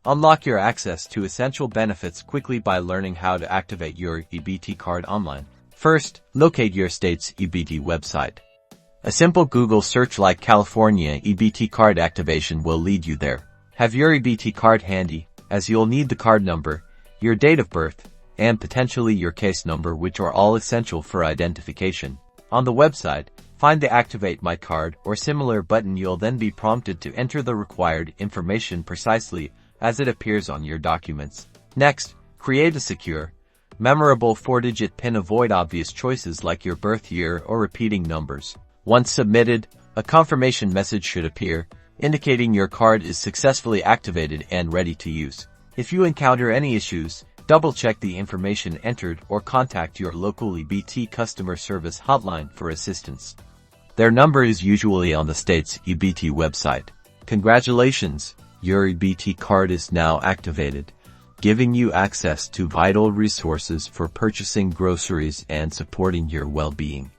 Unlock your access to essential benefits quickly by learning how to activate your EBT card online. First, locate your state's EBT website. A simple Google search like California EBT card activation will lead you there. Have your EBT card handy, as you'll need the card number, your date of birth, and potentially your case number, which are all essential for identification. On the website, find the Activate My Card or similar button. You'll then be prompted to enter the required information precisely as it appears on your documents. Next, create a secure, memorable 4-digit PIN. Avoid obvious choices like your birth year or repeating numbers. Once submitted, a confirmation message should appear, indicating your card is successfully activated and ready to use. If you encounter any issues, double-check the information entered or contact your local EBT customer service hotline for assistance. Their number is usually on the state's EBT website. Congratulations! Your EBT card is now activated, giving you access to vital resources for purchasing groceries and supporting your well-being.